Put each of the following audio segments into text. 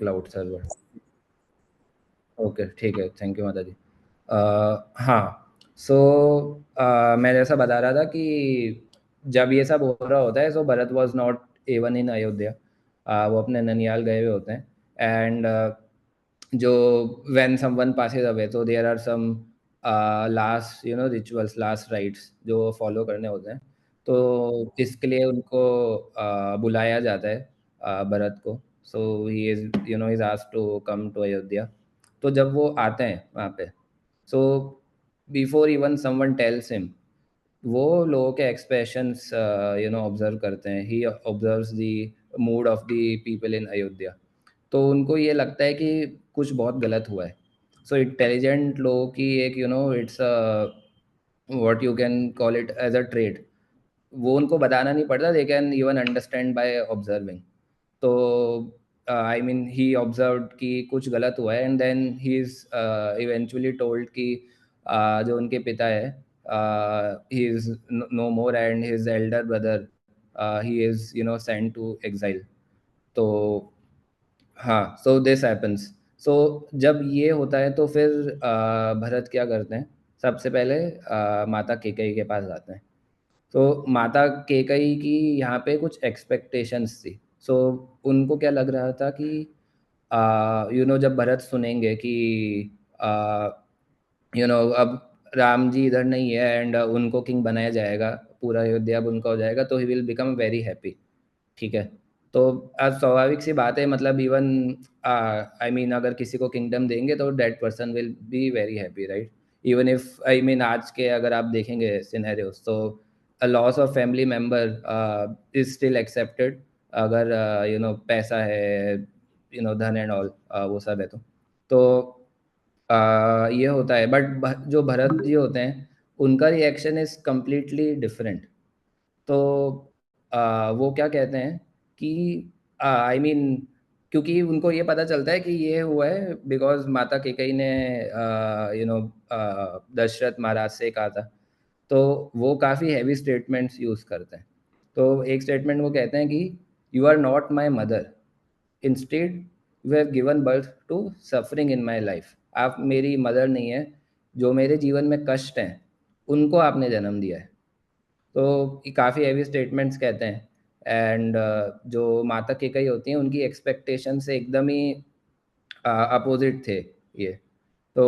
Cloud server. Okay, ठीक है, thank you माता जी। हाँ, सो मैं जैसा बता रहा था कि जब ये सब हो रहा होता है, so Bharat was not even in Ayodhya. वो अपने ननियाल गए हुए होते हैं। एंड जो व्हेन समवन पासेस अवे, तो there are some last rituals, last rites जो फॉलो करने होते हैं। तो इसके लिए उनको बुलाया जाता है, भरत को। So he is is asked to come to Ayodhya. तो जब वो आते हैं वहाँ पे, so before even someone tells him, वो लोगों के एक्सप्रेशंस ऑब्जर्व करते हैं। He observes the mood of the people in Ayodhya. तो उनको ये लगता है कि कुछ बहुत गलत हुआ है। सो इंटेलिजेंट लोगों की एक it's what you can call it as a trade. वो उनको बताना नहीं पड़ता, they can even understand by observing. तो आई मीन ही ऑब्जर्व कि कुछ गलत हुआ है, and then he is eventually told कि जो उनके पिता है, he is no more, and his elder brother he is sent to exile. तो हाँ, सो दिस हैपन्स। सो जब ये होता है तो फिर भरत क्या करते हैं, सबसे पहले माता केकई के पास जाते हैं। तो माता केकई की यहाँ पे कुछ एक्सपेक्टेशंस थी। सो उनको क्या लग रहा था कि जब भरत सुनेंगे कि अब राम जी इधर नहीं है एंड उनको किंग बनाया जाएगा, पूरा अयोध्या अब उनका हो जाएगा, तो he will become very happy. ठीक है। तो आज स्वाभाविक सी बात है, मतलब इवन आई मीन अगर किसी को किंगडम देंगे तो that person will be very happy, right? Even if I mean आज के अगर आप देखेंगे सिनेरियोस, तो a loss of family member is still accepted, अगर पैसा है, धन एंड ऑल, वो सब है। तो ये होता है, बट जो भरत जी होते हैं, उनका रिएक्शन इज कम्प्लीटली डिफरेंट। तो वो क्या कहते हैं कि आई मीन क्योंकि उनको ये पता चलता है कि ये हुआ है बिकॉज माता केकई ने दशरथ महाराज से कहा था। तो वो काफ़ी हैवी स्टेटमेंट्स यूज़ करते हैं। तो एक स्टेटमेंट वो कहते हैं कि you are not my mother, instead you have given birth to suffering in my life. आप मेरी मदर नहीं है, जो मेरे जीवन में कष्ट हैं उनको आपने जन्म दिया है। तो काफ़ी हैवी स्टेटमेंट्स कहते हैं। एंड जो माता केकई होती हैं, उनकी एक्सपेक्टेशन से एकदम ही अपोजिट थे ये। तो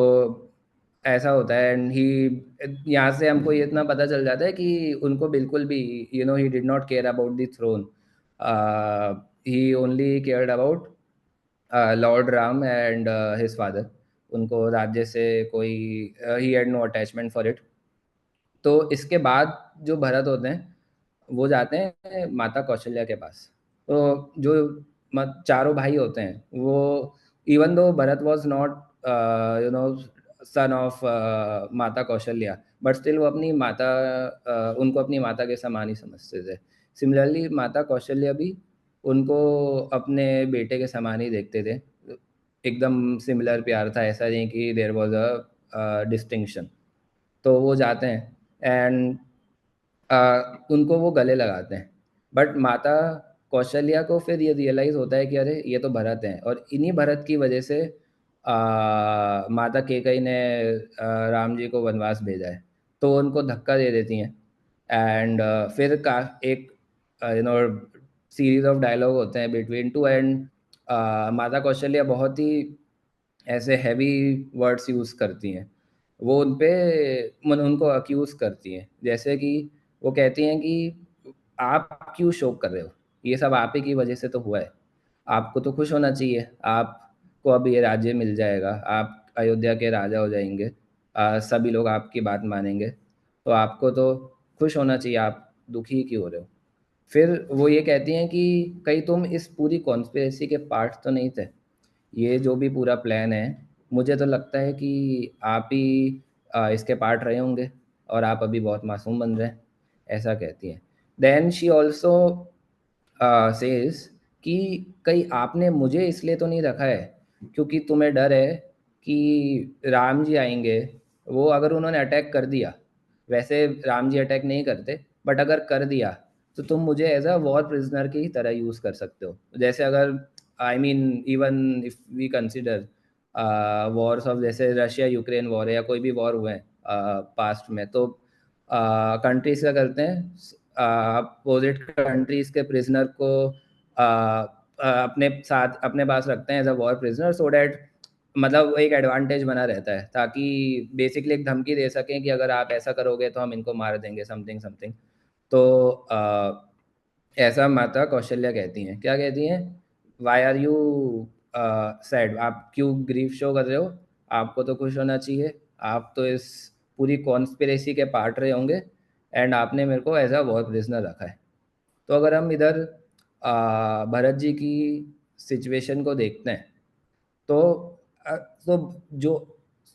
ऐसा होता है, एंड ही यहाँ से हमको ये इतना पता चल जाता है कि उनको बिल्कुल भी he did not care about the throne. He only cared about Lord Ram and his father. उनको राज्य से कोई he had no attachment for it. तो इसके बाद जो भरत होते हैं, वो जाते हैं माता कौशल्या के पास। तो जो चारों भाई होते हैं, वो even though Bharat was not son of Mata Kaushalya, but still वो अपनी माता, उनको अपनी माता के समान ही समझते थे। सिमिलरली माता कौशल्या भी उनको अपने बेटे के समान ही देखते थे। एकदम सिमिलर प्यार था, ऐसा नहीं कि देयर वॉज अ डिस्टिंक्शन। तो वो जाते हैं एंड उनको वो गले लगाते हैं। बट माता कौशल्या को फिर ये रियलाइज़ होता है कि अरे ये तो भरत हैं, और इन्हीं भरत की वजह से माता केकई ने राम जी को वनवास भेजा है। तो वो उनको धक्का दे देती हैं। एंड फिर का एक you know series of dialogue होते हैं बिटवीन टू, एंड माता कौशल्या बहुत ही ऐसे हैवी वर्ड्स यूज़ करती हैं। वो उन पे उनको अक्यूज़ करती हैं, जैसे कि वो कहती हैं कि आप क्यों शोक कर रहे हो? ये सब आप ही की वजह से तो हुआ है। आपको तो खुश होना चाहिए, आपको अब ये राज्य मिल जाएगा, आप अयोध्या के राजा हो जाएँगे, सभी लोग आपकी बात मानेंगे, तो आपको तो खुश होना चाहिए, आप दुखी क्यों हो रहे हो? फिर वो ये कहती हैं कि कहीं तुम इस पूरी कॉन्स्पिरेसी के पार्ट तो नहीं थे? ये जो भी पूरा प्लान है, मुझे तो लगता है कि आप ही इसके पार्ट रहे होंगे, और आप अभी बहुत मासूम बन रहे हैं, ऐसा कहती हैं। देन शी ऑल्सो सेज कि कहीं आपने मुझे इसलिए तो नहीं रखा है क्योंकि तुम्हें डर है कि राम जी आएंगे, वो अगर उन्होंने अटैक कर दिया, वैसे राम जी अटैक नहीं करते, बट अगर कर दिया तो तुम मुझे एज अ वॉर प्रिजनर की तरह यूज़ कर सकते हो। जैसे अगर I mean even if we consider wars of जैसे रशिया यूक्रेन वॉर है या कोई भी वॉर हुए हैं पास्ट में, तो कंट्रीज क्या करते हैं, अपोजिट कंट्रीज के प्रिजनर को अपने साथ अपने पास रखते हैं as a war prisoner, so that मतलब वो एक एडवांटेज बना रहता है, ताकि बेसिकली एक धमकी दे सकें कि अगर आप ऐसा करोगे तो हम इनको मार देंगे, समथिंग समथिंग। तो ऐसा माता कौशल्या कहती हैं, क्या कहती हैं, वाई आर यू सैड, आप क्यों ग्रीफ शो कर रहे हो, आपको तो खुश होना चाहिए, आप तो इस पूरी कॉन्स्पिरेसी के पार्ट रहे होंगे एंड आपने मेरे को एज अ वॉर प्रिजनर रखा है। तो अगर हम इधर भरत जी की सिचुएशन को देखते हैं, तो तो जो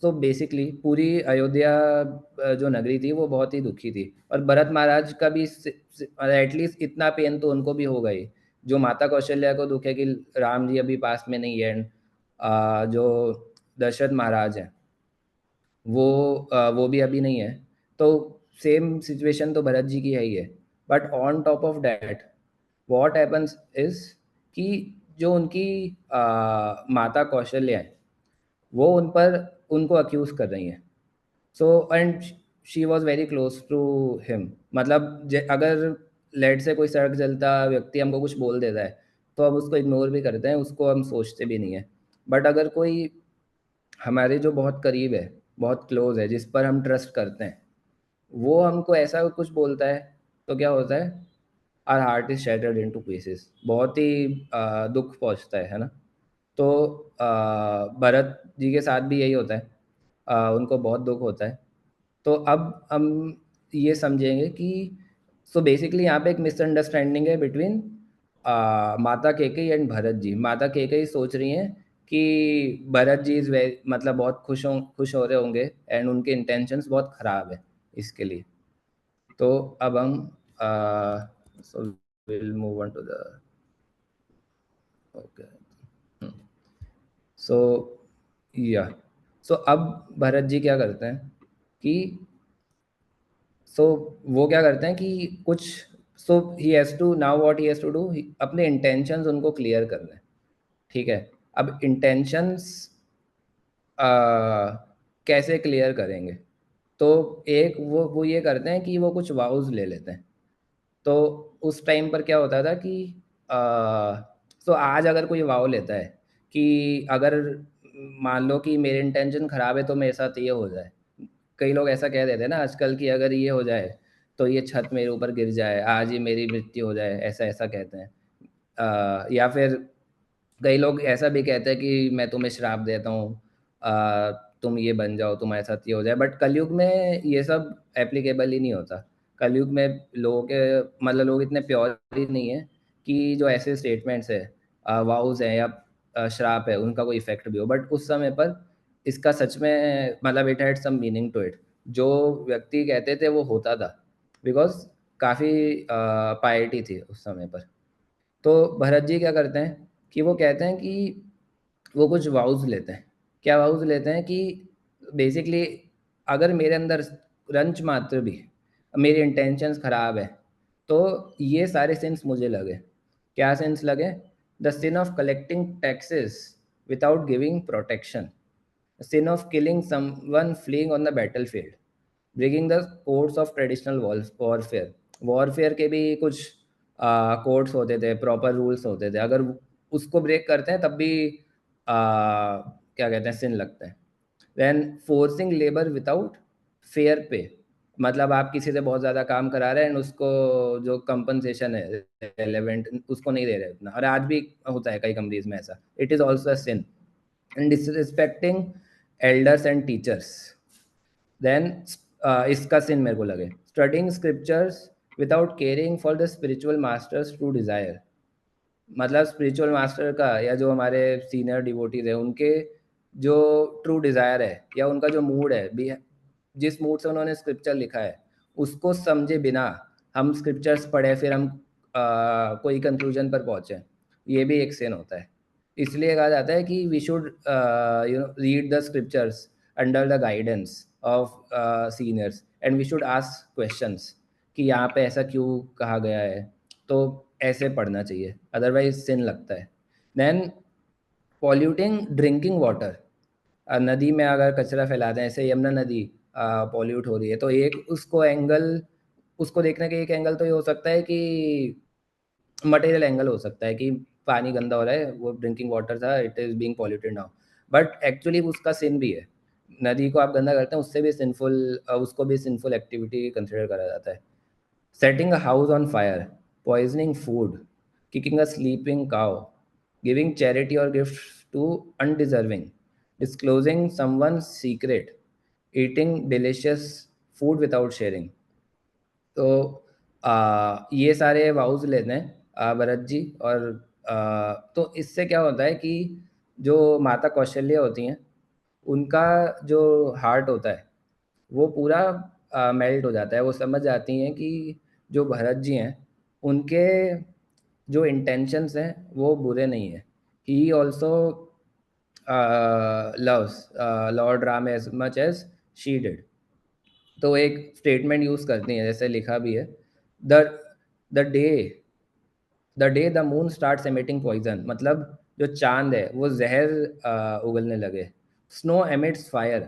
तो बेसिकली पूरी अयोध्या जो नगरी थी वो बहुत ही दुखी थी, और भरत महाराज का भी एटलीस्ट इतना पेन तो उनको भी होगा ही, जो माता कौशल्या को दुख है कि राम जी अभी पास में नहीं है, एंड जो दशरथ महाराज हैं वो भी अभी नहीं है, तो सेम सिचुएशन तो भरत जी की है ही है। But on top of that what happens is कि जो उनकी माता कौशल्या है वो उन पर उनको अक्यूज कर रही हैं। So and she was very close to him, मतलब अगर लेट से कोई सड़क चलता व्यक्ति हमको कुछ बोल देता है तो हम उसको इग्नोर भी करते हैं, उसको हम सोचते भी नहीं है। बट अगर कोई हमारे जो बहुत करीब है, बहुत क्लोज है, जिस पर हम ट्रस्ट करते हैं, वो हमको ऐसा कुछ बोलता है, तो क्या होता है, our heart is shattered into pieces, बहुत ही दुख पहुंचता है ना। तो भरत जी के साथ भी यही होता है, उनको बहुत दुख होता है। तो अब हम ये समझेंगे कि सो बेसिकली यहाँ पे एक मिसअंडरस्टैंडिंग है बिटवीन माता केकई एंड भरत जी। माता केकई सोच रही हैं कि भरत जी इज़ वे मतलब बहुत खुश हो रहे होंगे एंड उनके इंटेंशंस बहुत ख़राब है इसके लिए। तो अब हम so will move on to the okay. So या सो अब भरत जी क्या करते हैं कि सो वो क्या करते हैं कि कुछ so he has to now what he has to do, अपने इंटेंशंस उनको क्लियर करना है। ठीक है, अब इंटेंशंस कैसे क्लियर करेंगे, तो एक वो ये करते हैं कि वो कुछ वाउज ले लेते हैं। तो उस टाइम पर क्या होता था कि तो आज अगर कोई वाव लेता है कि अगर मान लो कि मेरे इंटेंशन ख़राब है तो मेरे साथ ये हो जाए, कई लोग ऐसा कह देते हैं ना आजकल कि अगर ये हो जाए तो ये छत मेरे ऊपर गिर जाए, आज ही मेरी मृत्यु हो जाए, ऐसा ऐसा कहते हैं। या फिर कई लोग ऐसा भी कहते हैं कि मैं तुम्हें श्राप देता हूँ, तुम ये बन जाओ, तुम्हारे साथ ये हो जाए। बट कलयुग में ये सब एप्लीकेबल ही नहीं होता। कलयुग में लोगों के मतलब लोग इतने प्योर ही नहीं है कि जो ऐसे स्टेटमेंट्स है, वाउज हैं या श्राप है, उनका कोई इफेक्ट भी हो। बट उस समय पर इसका सच में मतलब it had some meaning to it, जो व्यक्ति कहते थे वो होता था, बिकॉज काफ़ी पायटी थी उस समय पर। तो भरत जी क्या करते हैं कि वो कहते हैं कि वो कुछ वाउज लेते हैं। क्या वाउज लेते हैं कि बेसिकली अगर मेरे अंदर रंच मात्र भी मेरी इंटेंशंस खराब है तो ये सारे सिंस मुझे लगे। क्या सिंस लगे? The sin of collecting taxes without giving protection, sin of killing someone fleeing on the battlefield, breaking the codes of traditional warfare। Warfare के भी कुछ कोड्स होते थे, प्रॉपर रूल्स होते थे, अगर उसको ब्रेक करते हैं तब भी क्या कहते हैं, सिन लगता है। Then forcing labour without fair pay, मतलब आप किसी से बहुत ज़्यादा काम करा रहे हैं एंड उसको जो कंपनसेशन है रेलेवेंट उसको नहीं दे रहे उतना, और आज भी होता है कई कंपनीज में ऐसा। It is also a sin. And disrespecting elders and teachers, then इसका सिन मेरे को लगे studying scriptures without caring for the spiritual masters true desire, मतलब स्पिरिचुअल मास्टर का या जो हमारे सीनियर डिवोटीज है उनके जो ट्रू डिजायर है या उनका जो मूड है, जिस मूड से उन्होंने स्क्रिप्चर लिखा है उसको समझे बिना हम स्क्रिप्चर्स पढ़े फिर हम कोई कंक्लूजन पर पहुंचे, ये भी एक सिन होता है। इसलिए कहा जाता है कि we should read the scriptures under the guidance of seniors and we should ask questions कि यहाँ पे ऐसा क्यों कहा गया है, तो ऐसे पढ़ना चाहिए, अदरवाइज सिन लगता है। Then polluting drinking water. नदी में अगर कचरा फैलाते हैं, जैसे यमुना नदी पॉल्यूट हो रही है, तो एक उसको देखने का एक एंगल तो ये हो सकता है कि मटेरियल एंगल हो सकता है कि पानी गंदा हो रहा है, वो ड्रिंकिंग वाटर था, it is being polluted now. But actually उसका सिन भी है। नदी को आप गंदा करते हैं, उससे भी सिंफुल, उसको भी सिंफुल एक्टिविटी कंसिडर करा जाता है। Setting a house on fire, poisoning food, kicking a sleeping cow, giving charity और gift to undeserving, disclosing someone secret, eating delicious food without sharing. तो ये सारे वाउज लेते हैं भरत जी। और तो इससे क्या होता है कि जो माता कौशल्या होती हैं, उनका जो हार्ट होता है वो पूरा मेल्ट हो जाता है। वो समझ जाती हैं कि जो भरत जी हैं, उनके जो इंटेंशंस हैं वो बुरे नहीं हैं। He also loves Lord Ram as much as she did. तो एक स्टेटमेंट यूज करती हैं, जैसे लिखा भी है, the the day the day the moon start emitting poison, मतलब जो चांद है वो जहर उगलने लगे। स्नो एमिट्स फायर,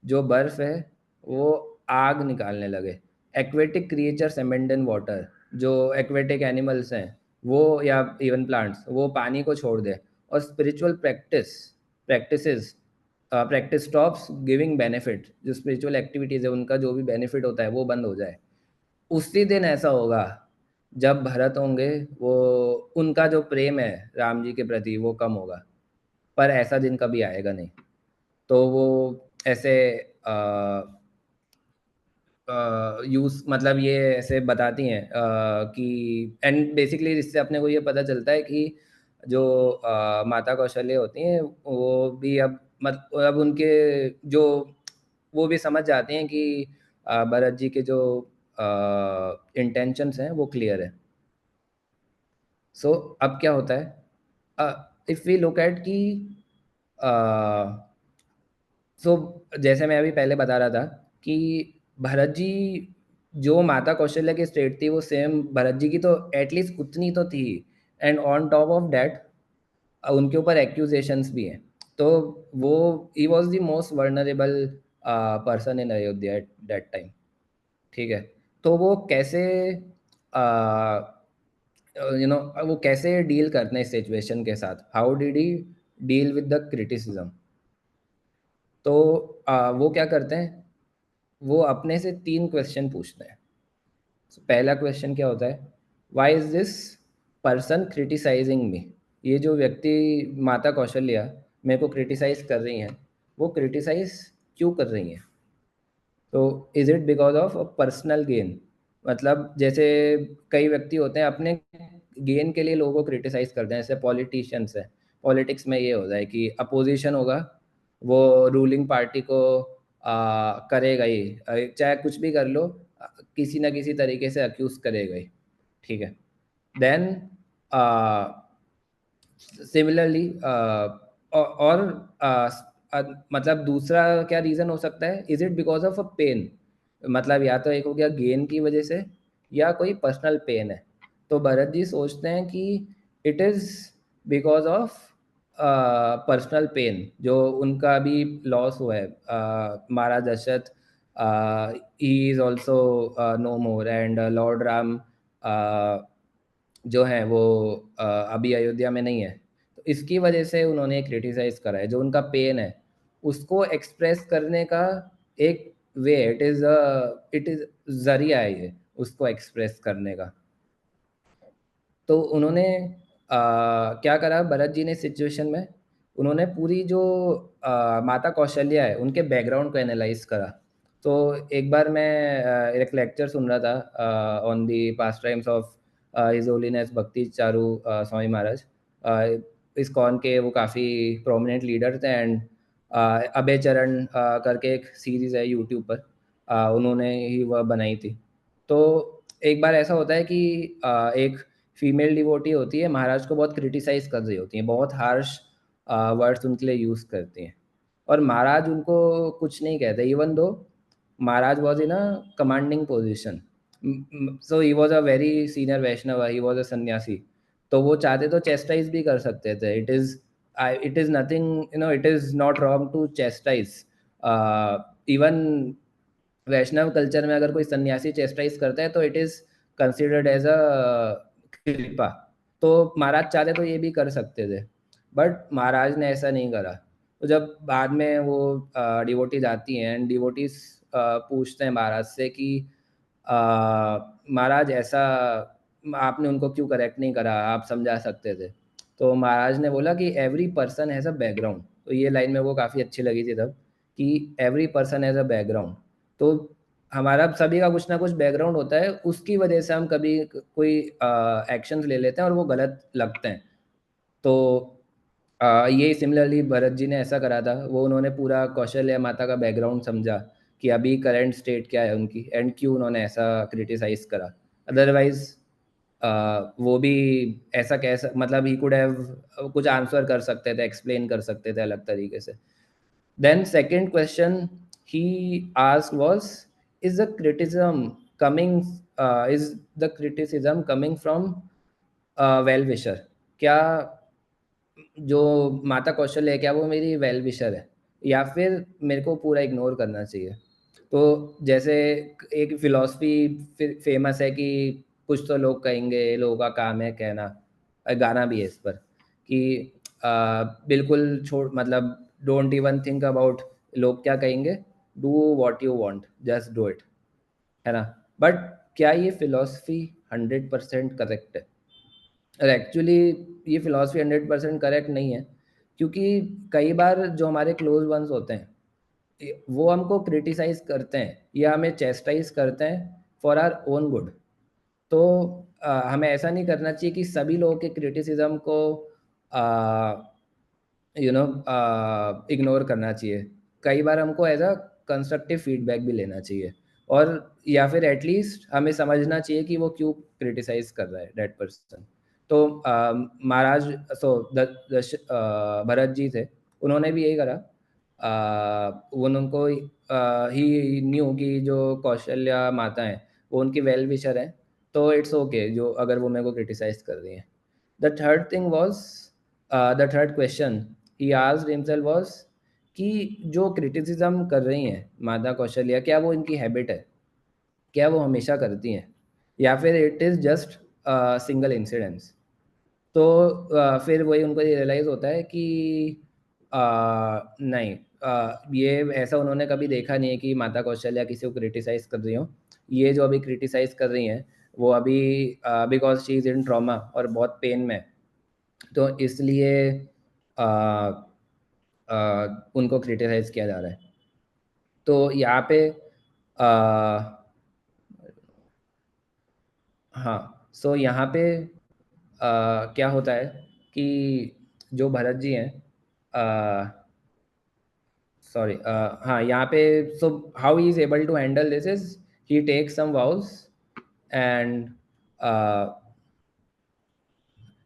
जो बर्फ है वो आग निकालने लगे। एक्वेटिक क्रिएचर्स अबेंडन वाटर, जो एक्वेटिक एनिमल्स हैं वो या इवन प्लांट्स वो पानी को छोड़ दे। और spiritual practices practice stops giving benefit, जो स्पिरिचुअल एक्टिविटीज़ है उनका जो भी बेनिफिट होता है वो बंद हो जाए। उसी दिन ऐसा होगा जब भरत होंगे, वो उनका जो प्रेम है राम जी के प्रति वो कम होगा। पर ऐसा दिन कभी आएगा नहीं। तो वो ऐसे यूज मतलब ये ऐसे बताती हैं कि एंड बेसिकली इससे अपने को ये पता चलता है कि जो माता कौशल्य होती हैं वो भी अब उनके जो वो भी समझ जाते हैं कि भरत जी के जो इंटेंशंस हैं वो क्लियर है। सो अब क्या होता है, इफ़ वी लुक एट कि सो जैसे मैं अभी पहले बता रहा था कि भरत जी, जो माता कौशल्या की स्टेट थी वो सेम भरत जी की तो एटलीस्ट उतनी तो थी। And on top of that उनके ऊपर एक्यूजेशंस भी हैं। तो वो he was the most vulnerable person in Ayodhya at that time. ठीक है। तो वो कैसे वो कैसे डील करते हैं इस सिचुएशन के साथ, how did he deal with the criticism. तो वो क्या करते हैं, वो अपने से 3 क्वेश्चन पूछते हैं। पहला क्वेश्चन क्या होता है, why is this person criticising me. ये जो व्यक्ति माता कौशल्या मेरे को क्रिटिसाइज कर रही हैं, वो क्रिटिसाइज क्यों कर रही हैं। तो is it because of personal gain, मतलब जैसे कई व्यक्ति होते हैं अपने गेन के लिए लोगों को क्रिटिसाइज करते हैं, जैसे पॉलिटिशियंस है। पॉलिटिक्स में ये होता है कि अपोजिशन होगा, वो रूलिंग पार्टी को करेगा ही, चाहे कुछ भी कर लो, किसी ना किसी तरीके से अक्यूज करेगा ही। ठीक है। देन सिमिलरली और मतलब दूसरा क्या रीज़न हो सकता है, is it because of a pain, मतलब या तो एक हो गया गेन की वजह से या कोई पर्सनल पेन है। तो भरत जी सोचते हैं कि it is because of personal pain, जो उनका भी लॉस हुआ है। Maharaj Dasharath he is also no more, and lord Ram जो हैं वो अभी अयोध्या में नहीं है। तो इसकी वजह से उन्होंने क्रिटिसाइज़ करा है, जो उनका पेन है उसको एक्सप्रेस करने का एक वे, इट इज़ ज़रिया है ये उसको एक्सप्रेस करने का। तो उन्होंने क्या करा भरत जी ने सिचुएशन में, उन्होंने पूरी जो माता कौशल्या है उनके बैकग्राउंड को एनालाइज करा। तो एक बार मैं एक लेक्चर सुन रहा था on the past times of his holiness भक्ति चारू स्वामी महाराज। इस्कॉन के वो काफ़ी प्रोमिनेंट लीडर थे। एंड अभय चरण करके एक सीरीज़ है यूट्यूब पर, उन्होंने ही वह बनाई थी। तो एक बार ऐसा होता है कि एक फीमेल डिवोटी होती है, महाराज को बहुत क्रिटिसाइज़ कर रही होती हैं, बहुत हार्श वर्ड्स उनके लिए यूज़ करती हैं। और महाराज उनको कुछ नहीं कहते, even though Maharaj was in a commanding position. So he was a very senior Vaishnav, he was a sannyasi. तो वो चाहते तो चेस्टाइज भी कर सकते थे, it is it is nothing, it is not wrong to chastise. Even Vaishnav culture में अगर कोई सन्यासी चेस्टाइज करता है तो it is considered as a kripa. तो महाराज चाहते तो ये भी कर सकते थे, बट महाराज ने ऐसा नहीं करा। तो जब बाद में वो डिवोटीज आती हैं एंड डिवोटीज पूछते हैं महाराज से कि महाराज ऐसा आपने उनको क्यों करेक्ट नहीं करा, आप समझा सकते थे। तो महाराज ने बोला कि every person has a background. तो ये लाइन मेरे को काफ़ी अच्छी लगी थी तब, कि every person has a background. तो हमारा सभी का कुछ ना कुछ बैकग्राउंड होता है, उसकी वजह से हम कभी कोई एक्शंस ले लेते हैं और वो गलत लगते हैं। तो ये सिमिलरली भरत जी ने ऐसा करा था, वो उन्होंने पूरा कौशल्या माता का बैकग्राउंड समझा कि अभी करंट स्टेट क्या है उनकी एंड क्यों उन्होंने ऐसा क्रिटिसाइज करा। अदरवाइज वो भी ऐसा मतलब ही कुड हैव कुछ आंसर कर सकते थे, एक्सप्लेन कर सकते थे अलग तरीके से। Then second question he asked was, is the criticism coming is the criticism coming from well wisher? क्या जो माता कौशल है क्या वो मेरी वेल विशर है, या फिर मेरे को पूरा इग्नोर करना चाहिए? तो जैसे एक फिलॉसफी फेमस है कि कुछ तो लोग कहेंगे, लोगों का काम है कहना, गाना भी है इस पर कि बिल्कुल छोड़, मतलब डोंट इवन थिंक अबाउट लोग क्या कहेंगे, do what you want, just do it, है ना? बट क्या ये फिलॉसफी 100% करेक्ट है? और एक्चुअली ये फिलॉसफी 100% करेक्ट नहीं है, क्योंकि कई बार जो हमारे क्लोज वंस होते हैं वो हमको क्रिटिसाइज करते हैं या हमें चेस्टाइज करते हैं फॉर आर ओन गुड। तो हमें ऐसा नहीं करना चाहिए कि सभी लोगों के क्रिटिसिज्म को इग्नोर करना चाहिए। कई बार हमको एज अ कंस्ट्रक्टिव फीडबैक भी लेना चाहिए, और या फिर एटलीस्ट हमें समझना चाहिए कि वो क्यों क्रिटिसाइज कर रहा है दैट पर्सन। तो महाराज, भरत जी थे, उन्होंने भी यही करा। उनको ही न्यू कि जो कौशल्या माता हैं वो उनकी वेल विशर हैं, तो इट्स ओके जो अगर वो मेरे को क्रिटिसाइज कर रही हैं। The third thing was, the third question he asked himself was कि जो क्रिटिसिज्म कर रही हैं माता कौशल्या, क्या वो इनकी हैबिट है, क्या वो हमेशा करती हैं, या फिर it is just single incidence? तो फिर वही उनको ये रियलाइज़ होता है कि नहीं, ये ऐसा उन्होंने कभी देखा नहीं है कि माता कौशल्या किसी को क्रिटिसाइज़ कर रही हो। ये जो अभी क्रिटिसाइज़ कर रही हैं वो अभी because she is in trauma और बहुत पेन में है, तो इसलिए अ, उनको क्रिटिसाइज़ किया जा रहा है। तो यहाँ पे हाँ, सो यहाँ पे क्या होता है कि जो भरत जी हैं, सॉरी, हाँ यहाँ पे, so how he is able to handle this is he take some vows and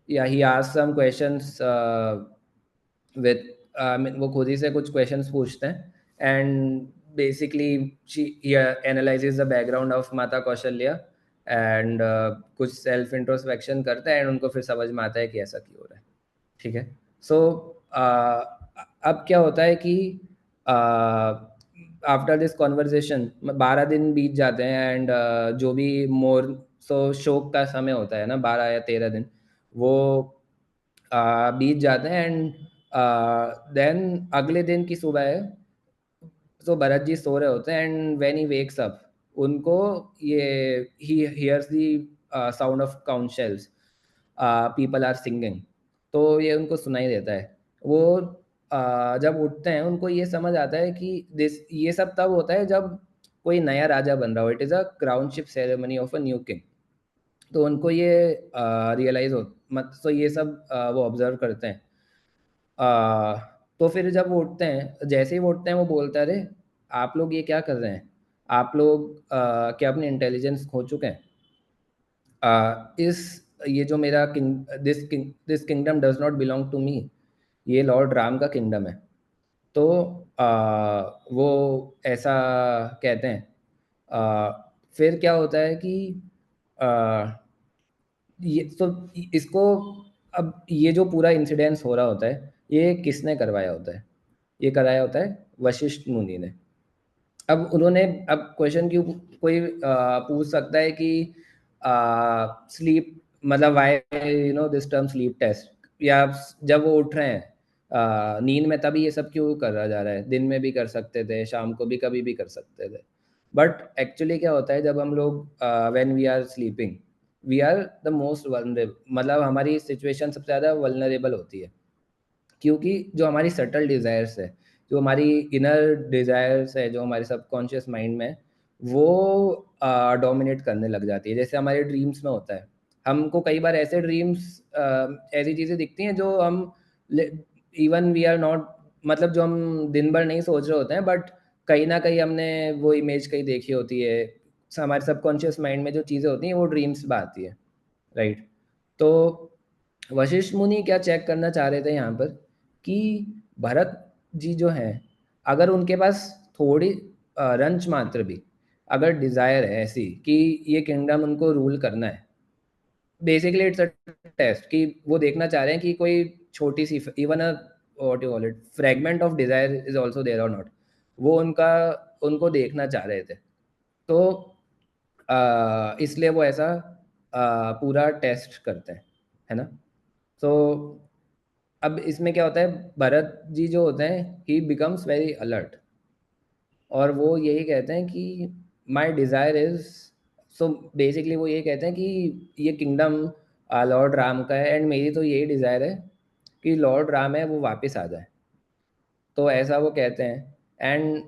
या he ask some questions with, वो खुद ही से कुछ क्वेश्चंस पूछते हैं and basically she analyzes the background of Mata Kaushalya and कुछ सेल्फ इंट्रोस्पेक्शन करता है एंड उनको फिर समझ में आता है कि ऐसा क्यों हो रहा है। ठीक है। सो अब क्या होता है कि आफ्टर दिस कॉन्वर्जेशन 12 दिन बीत जाते हैं एंड जो भी मोर, सो शोक का समय होता है ना, 12 या 13 दिन वो बीत जाते हैं एंड देन अगले दिन की सुबह है। तो भरत जी सो रहे होते हैं and when he wakes up, उनको ये he hears the sound of conch shells, people are singing. तो ये उनको सुनाई देता है। वो जब उठते हैं उनको ये समझ आता है कि दिस ये सब तब होता है जब कोई नया राजा बन रहा हो, it is a crownship ceremony of a new king. तो उनको ये रियलाइज हो, मत तो ये सब वो ऑब्जर्व करते हैं। तो फिर जब वो उठते हैं, जैसे ही वो उठते हैं वो बोलता है, अरे आप लोग ये क्या कर रहे हैं, आप लोग क्या अपनी इंटेलिजेंस खो चुके हैं? इस ये जो मेरा this kingdom does not belong to me, ये लॉर्ड राम का किंगडम है। तो वो ऐसा कहते हैं। फिर क्या होता है कि आ, ये तो इसको, अब ये जो पूरा इंसिडेंस हो रहा होता है, ये किसने करवाया होता है? ये कराया होता है वशिष्ठ मुनि ने। अब उन्होंने, अब क्वेश्चन क्यों कोई पूछ सकता है कि स्लीप मतलब why this term sleep test, या जब वो उठ रहे हैं नींद में, तभी ये सब क्यों करा जा रहा है? दिन में भी कर सकते थे, शाम को भी, कभी भी कर सकते थे। बट एक्चुअली क्या होता है, जब हम लोग when we are sleeping, we are the most vulnerable, मतलब हमारी सिचुएशन सबसे ज़्यादा वल्नरेबल होती है, क्योंकि जो हमारी सटल डिज़ायर्स है, जो हमारी इनर डिज़ायर्स है, जो हमारे सबकॉन्शियस माइंड में, वो डोमिनेट करने लग जाती है। जैसे हमारे ड्रीम्स में होता है, हमको कई बार ऐसे ड्रीम्स, ऐसी चीज़ें दिखती हैं जो हम इवन वी आर नॉट, मतलब जो हम दिन भर नहीं सोच रहे होते हैं, बट कहीं ना कहीं हमने वो इमेज कहीं देखी होती है। हमारे सबकॉन्शियस माइंड में जो चीज़ें होती हैं वो ड्रीम्स में आती है, राइट? तो वशिष्ठ मुनि क्या चेक करना चाह रहे थे यहाँ पर, कि भरत जी जो हैं, अगर उनके पास थोड़ी रंच मात्र भी अगर डिज़ायर है ऐसी कि ये किंगडम उनको रूल करना है, बेसिकली इट्स अ टेस्ट, कि वो देखना चाह रहे हैं कि कोई छोटी सी, even a what you call it, fragment of desire is also there और नॉट, वो उनका, उनको देखना चाह रहे थे। तो इसलिए वो ऐसा पूरा टेस्ट करते हैं, है ना? तो अब इसमें क्या होता है, भरत जी जो होते हैं, ही बिकम्स वेरी अलर्ट, और वो यही कहते हैं कि माई डिज़ायर इज़, सो बेसिकली वो ये कहते हैं कि ये किंगडम लॉर्ड राम का है, एंड मेरी तो यही डिज़ायर है कि लॉर्ड राम है वो वापस आ जाए। तो ऐसा वो कहते हैं, एंड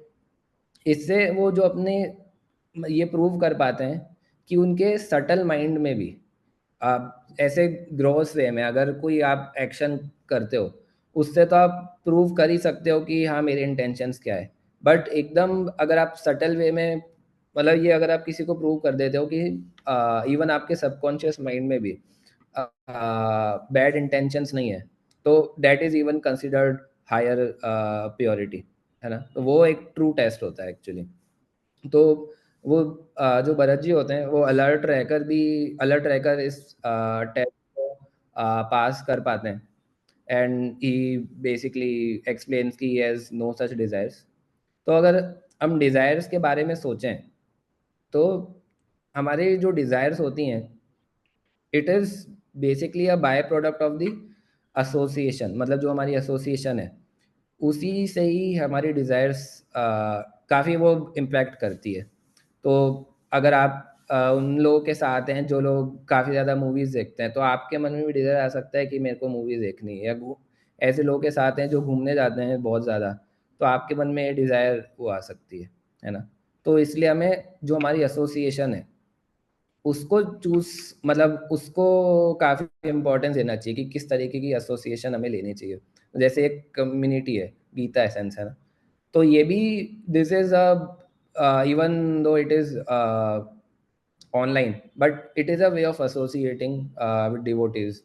इससे वो जो अपने ये प्रूव कर पाते हैं कि उनके सटल माइंड में भी आप ऐसे ग्रॉस वे में अगर कोई आप एक्शन करते हो, उससे तो आप प्रूव कर ही सकते हो कि हाँ मेरे इंटेंशंस क्या है। बट एकदम अगर आप सटल वे में, मतलब ये अगर आप किसी को प्रूव कर देते हो कि इवन आपके सबकॉन्शियस माइंड में भी बैड इंटेंशंस नहीं है, तो that is even considered higher purity, है ना? तो वो एक ट्रू टेस्ट होता है एक्चुअली। तो वो जो भरत जी होते हैं, वो अलर्ट रहकर इस टेस्ट को पास कर पाते हैं, एंड ही बेसिकली एक्सप्लेन्स कि he has no such desires. तो अगर हम डिज़ायर्स के बारे में सोचें, तो हमारे जो डिज़ायर्स होती हैं, it is basically a by product of the association, मतलब जो हमारी एसोसिएशन है, उसी से ही हमारी डिज़ायर्स काफ़ी वो इम्पैक्ट करती है। तो अगर आप उन लोगों के साथ हैं जो लोग काफ़ी ज़्यादा मूवीज़ देखते हैं, तो आपके मन में भी डिज़ायर आ सकता है कि मेरे को मूवीज़ देखनी है, या ऐसे लोगों के साथ हैं जो घूमने जाते हैं बहुत ज़्यादा, तो आपके मन में ये डिज़ायर वो आ सकती है ना? तो इसलिए हमें जो हमारी एसोसिएशन है, उसको चूज़, मतलब उसको काफ़ी इम्पोर्टेंस देना चाहिए कि किस तरीके की एसोसिएशन हमें लेनी चाहिए। जैसे एक कम्युनिटी है, गीता एसेंस, है ना? तो ये भी, this is even though it is online, but it is a way of associating with devotees,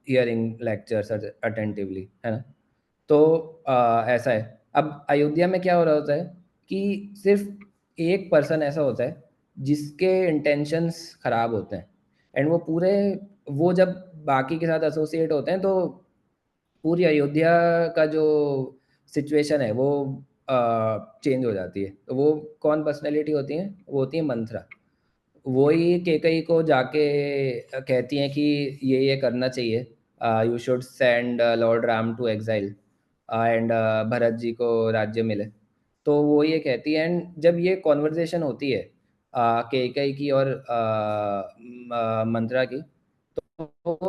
hearing lectures attentively, है ना? तो ऐसा है। अब अयोध्या में क्या हो रहा होता है कि सिर्फ एक पर्सन ऐसा होता है जिसके इंटेंशंस खराब होते हैं, एंड वो पूरे, वो जब बाकी के साथ एसोसिएट होते हैं, तो पूरी अयोध्या का जो सिचुएशन है वो चेंज हो जाती है। तो वो कौन पर्सनैलिटी होती हैं? वो होती है मंथरा। वही केकई को जाके कहती हैं कि ये करना चाहिए, you should send lord Ram to exile, and Bharat ji को राज्य मिले। तो वो ये कहती है, एंड जब ये कॉन्वर्जेशन होती है केकई की और मंत्रा की, तो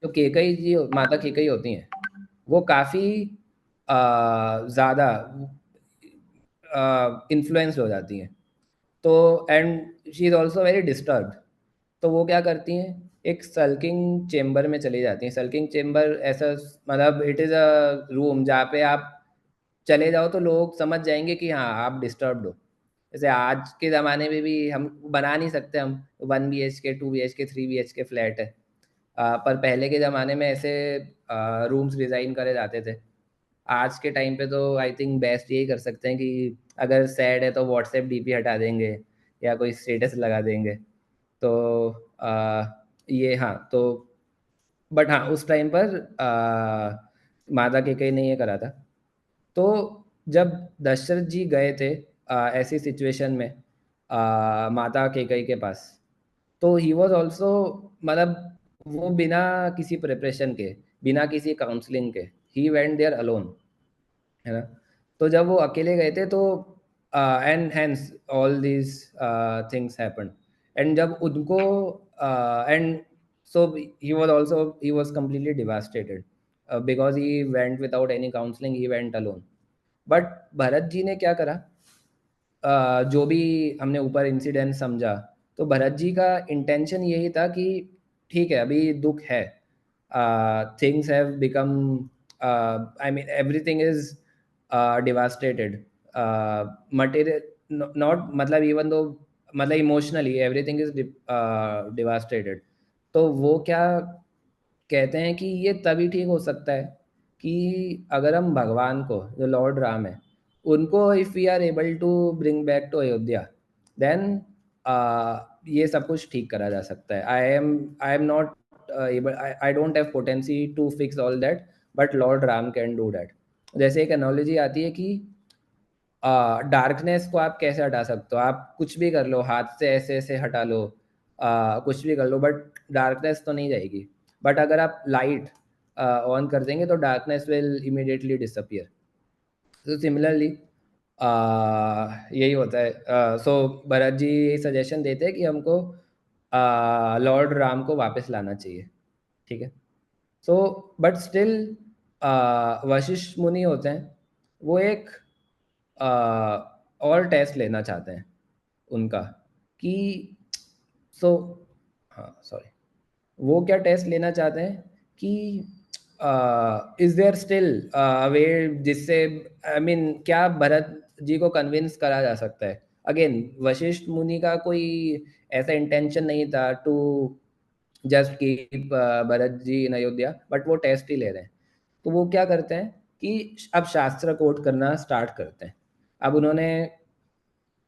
जो केकई जी, माता केकई होती हैं, वो काफ़ी ज़्यादा इन्फ्लुएंस्ड हो जाती हैं। तो and she is also very disturbed. तो वो क्या करती हैं, एक सल्किंग चेम्बर में चली जाती हैं। सल्किंग चेम्बर ऐसा, मतलब इट इज़ अ रूम जहाँ पे आप चले जाओ तो लोग समझ जाएंगे कि हाँ आप डिस्टर्ब्ड हो। जैसे आज के ज़माने में भी हम बना नहीं सकते, हम 1 BHK 2 BHK 3 BHK फ्लैट है, पर पहले के ज़माने में ऐसे रूम्स डिज़ाइन करे जाते थे। आज के टाइम पे तो आई थिंक बेस्ट यही कर सकते हैं कि अगर सैड है तो व्हाट्सएप डीपी हटा देंगे, या कोई स्टेटस लगा देंगे। तो ये हाँ, तो बट हाँ, उस टाइम पर माता कैकेयी ने ये करा था। तो जब दशरथ जी गए थे ऐसी सिचुएशन में माता कैकेयी के पास, तो ही वॉज ऑल्सो, मतलब वो बिना किसी प्रिपरेशन के, बिना किसी काउंसलिंग के, ही वेंट देयर अलोन, है ना। तो जब वो अकेले गए थे तो and hence all these things happened. And जब उनको and so he was also, he was completely devastated because he went without any counselling, he went alone. But Bharat ji ने क्या करा, जो भी हमने ऊपर इंसिडेंट समझा, तो भरत जी का इंटेंशन यही था कि ठीक है अभी दुख है, things have become, I mean everything is devastated, material not, मतलब इवन दो, मतलब इमोशनली एवरीथिंग इज डिवास्टेटेड। तो वो क्या कहते हैं कि ये तभी ठीक हो सकता है कि अगर हम भगवान को, जो लॉर्ड राम है, उनको if we are able to bring back to Ayodhya, then ये सब कुछ ठीक करा जा सकता है। I am not able, I don't have potency to fix all that, but lord Ram can do that. जैसे एक एनोलॉजी आती है कि डार्कनेस को आप कैसे हटा सकते हो, आप कुछ भी कर लो, हाथ से ऐसे ऐसे हटा लो, कुछ भी कर लो, बट डार्कनेस तो नहीं जाएगी। बट अगर आप लाइट ऑन कर देंगे तो डार्कनेस विल इमीडिएटली डिसअपियर। तो सिमिलरली यही होता है। सो भरत जी यही सजेशन देते हैं कि हमको लॉर्ड राम को वापस लाना चाहिए, ठीक है। सो बट स्टिल वशिष्ठ मुनि होते हैं, वो एक और टेस्ट लेना चाहते हैं उनका, कि सो हाँ सॉरी, वो क्या टेस्ट लेना चाहते हैं कि इज देयर स्टिल वे, जिससे आई मीन क्या भरत जी को कन्विंस करा जा सकता है। अगेन वशिष्ठ मुनि का कोई ऐसा इंटेंशन नहीं था to just keep Bharat ji in Ayodhya, but वो टेस्ट ही ले रहे हैं। तो वो क्या करते हैं कि अब शास्त्र कोट करना स्टार्ट करते हैं। अब उन्होंने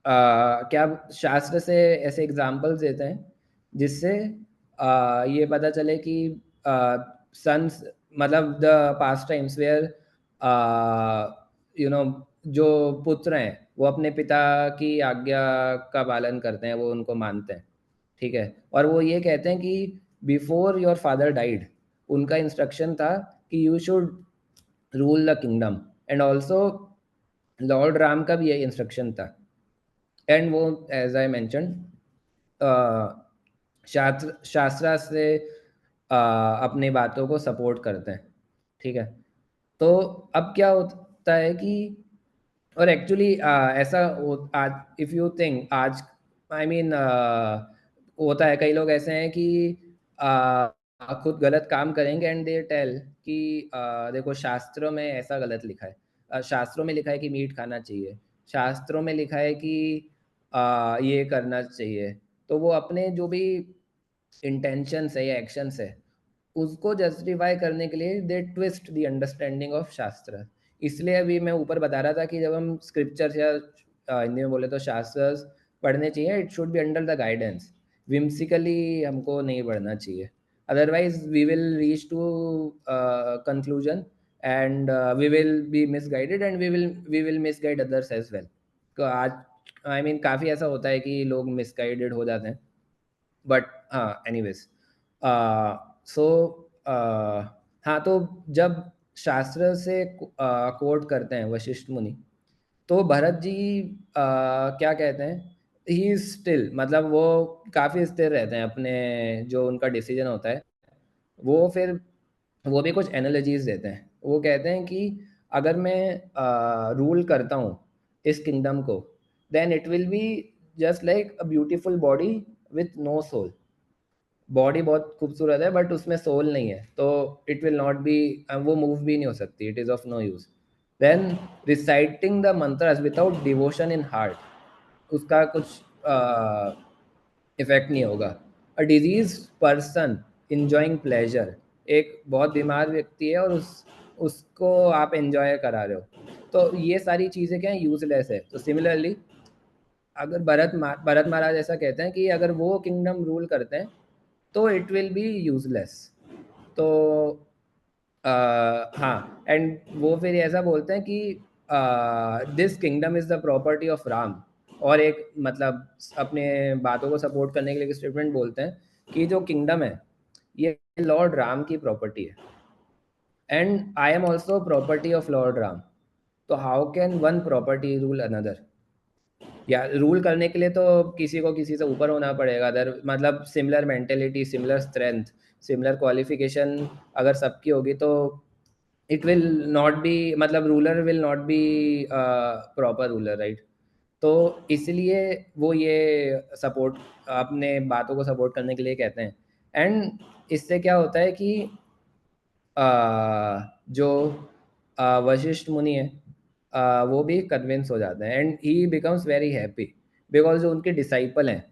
क्या शास्त्र से ऐसे एग्जाम्पल्स देते हैं जिससे ये पता चले कि सन्स, मतलब the past times where you know, जो पुत्र हैं वो अपने पिता की आज्ञा का पालन करते हैं, वो उनको मानते हैं, ठीक है। और वो ये कहते हैं कि बिफोर योर फादर डाइड, उनका इंस्ट्रक्शन था कि you should rule the kingdom, and also Lord Ram का भी यही इंस्ट्रक्शन था। एंड वो एज आई मैंशन शास्त्रा से अपनी बातों को सपोर्ट करते हैं, ठीक है। तो अब क्या होता है कि, और एक्चुअली ऐसा आज इफ़ यू थिंक आज, आई मीन होता है, कई लोग ऐसे हैं कि खुद गलत काम करेंगे एंड दे टेल कि देखो शास्त्रों में ऐसा गलत लिखा है, शास्त्रों में लिखा है कि मीट खाना चाहिए, शास्त्रों में लिखा है कि ये करना चाहिए। तो वो अपने जो भी इंटेंशंस है या एक्शंस है, उसको जस्टिफाई करने के लिए दे ट्विस्ट द अंडरस्टैंडिंग ऑफ शास्त्र। इसलिए अभी मैं ऊपर बता रहा था कि जब हम स्क्रिप्चर्स या हिंदी में बोले तो शास्त्रस पढ़ने चाहिए, it should be under the guidance, whimsically हमको नहीं पढ़ना चाहिए। Otherwise we will reach to conclusion and we will be misguided and we will misguide others as well. तो आज आई मीन काफ़ी ऐसा होता है कि लोग मिसगाइडेड हो जाते हैं, बट हाँ एनीवेज। सो हाँ, तो जब शास्त्र से कोट करते हैं वशिष्ठ मुनि, तो भरत जी क्या कहते हैं, ही इज स्टिल, मतलब वो काफ़ी स्थिर रहते हैं अपने, जो उनका डिसीजन होता है। वो फिर वो भी कुछ एनालॉजीज देते हैं। वो कहते हैं कि अगर मैं रूल करता हूँ इस किंगडम को, then it will be just like a beautiful body with no soul. Body बहुत खूबसूरत है बट उसमें सोल नहीं है, तो इट विल नॉट बी, वो मूव भी नहीं हो सकती, it is of no use. Then reciting the mantras without devotion in heart, उसका कुछ इफेक्ट नहीं होगा। A disease person enjoying pleasure, एक बहुत बीमार व्यक्ति है और उसको आप एंजॉय करा रहे हो, तो ये सारी चीज़ें क्या है, यूजलेस है। तो सिमिलरली अगर भरत महाराज ऐसा कहते हैं कि अगर वो किंगडम रूल करते हैं तो इट विल बी यूजलेस। तो हाँ, एंड वो फिर ऐसा बोलते हैं कि this kingdom is the property of Ram. और एक मतलब अपने बातों को सपोर्ट करने के लिए एक स्टेटमेंट बोलते हैं कि जो किंगडम है ये लॉर्ड राम की प्रॉपर्टी है, and I am also property of lord Ram. तो how can one property rule another? या रूल करने के लिए तो किसी को किसी से ऊपर होना पड़ेगा, अदर मतलब similar mentality, similar strength, similar qualification अगर सबकी होगी तो इट विल नॉट बी, मतलब ruler will not B proper ruler, right? तो इसलिए वो ये सपोर्ट, अपने बातों को सपोर्ट करने के लिए कहते हैं। एंड इससे क्या होता है कि जो वशिष्ठ मुनि है वो भी कन्विंस हो जाते हैं, and he becomes very happy because जो उनके डिसाइपल हैं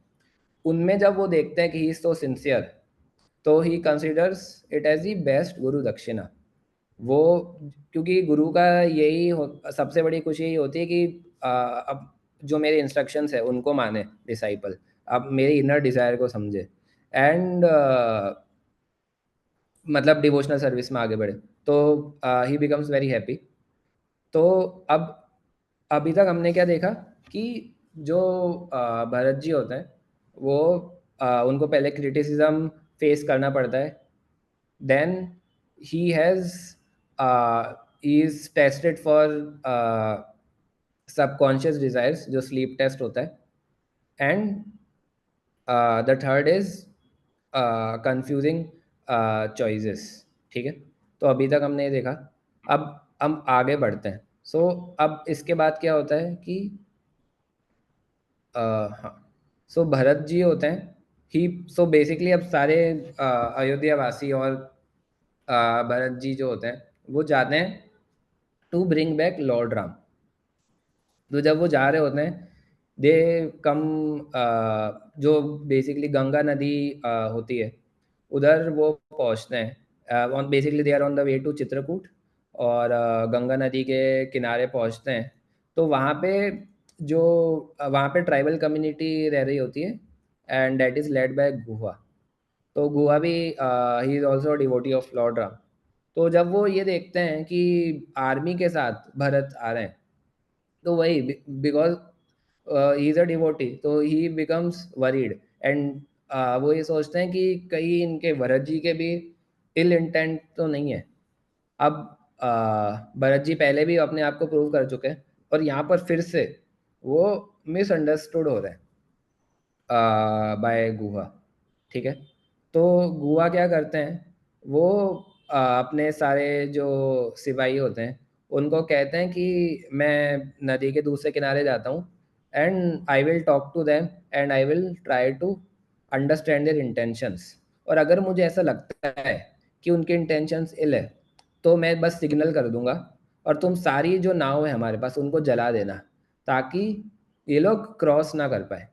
उनमें जब वो देखते हैं कि ही इज सो सिंसियर, तो he considers it as the best guru dakshina. वो, क्योंकि गुरु का यही सबसे बड़ी खुशी यही होती है कि अब जो मेरे इंस्ट्रक्शंस है उनको माने डिसाइपल, अब मेरी इनर डिज़ायर को समझे, एंड मतलब डिवोशनल सर्विस में आगे बढ़े। तो ही बिकम्स वेरी हैप्पी। तो अब अभी तक हमने क्या देखा कि जो भरत जी होते हैं वो उनको पहले क्रिटिसिज्म फेस करना पड़ता है, then he has he is tested for subconscious desires जो स्लीप टेस्ट होता है, and the third is confusing choices. ठीक है, तो अभी तक हमने ये देखा। अब हम आगे बढ़ते हैं। सो अब इसके बाद क्या होता है कि हाँ, सो भरत जी होते हैं ही, सो बेसिकली अब सारे अयोध्या वासी और भरत जी जो होते हैं वो चाहते हैं to bring back lord Ram. तो जब वो जा रहे होते हैं दे कम, जो बेसिकली गंगा नदी होती है उधर वो पहुंचते हैं, basically they are on the way to Chitrakoot, और गंगा नदी के किनारे पहुंचते हैं। तो वहाँ पे जो वहाँ पे ट्राइबल कम्युनिटी रह रही होती है, and that is led by Guha. तो गुहा भी he is also devotee of lord Ram. तो जब वो ये देखते हैं कि आर्मी के साथ भरत आ रहे हैं, तो वही because he is a devotee तो ही बिकम्स वरीड, एंड वो ये सोचते हैं कि कहीं इनके भरत जी के भी इल इंटेंट तो नहीं है। अब भरत जी पहले भी अपने आप को प्रूव कर चुके हैं और यहाँ पर फिर से वो मिसअंडरस्टूड हो रहे हैं बाय गुहा। ठीक है, तो गुहा क्या करते हैं वो अपने सारे जो सिपाही होते हैं उनको कहते हैं कि मैं नदी के दूसरे किनारे जाता हूँ, and I will talk to them and I will try to understand their intentions. और अगर मुझे ऐसा लगता है कि उनके इंटेंशंस इल है तो मैं बस सिग्नल कर दूंगा और तुम सारी जो नाव है हमारे पास उनको जला देना, ताकि ये लोग क्रॉस ना कर पाए।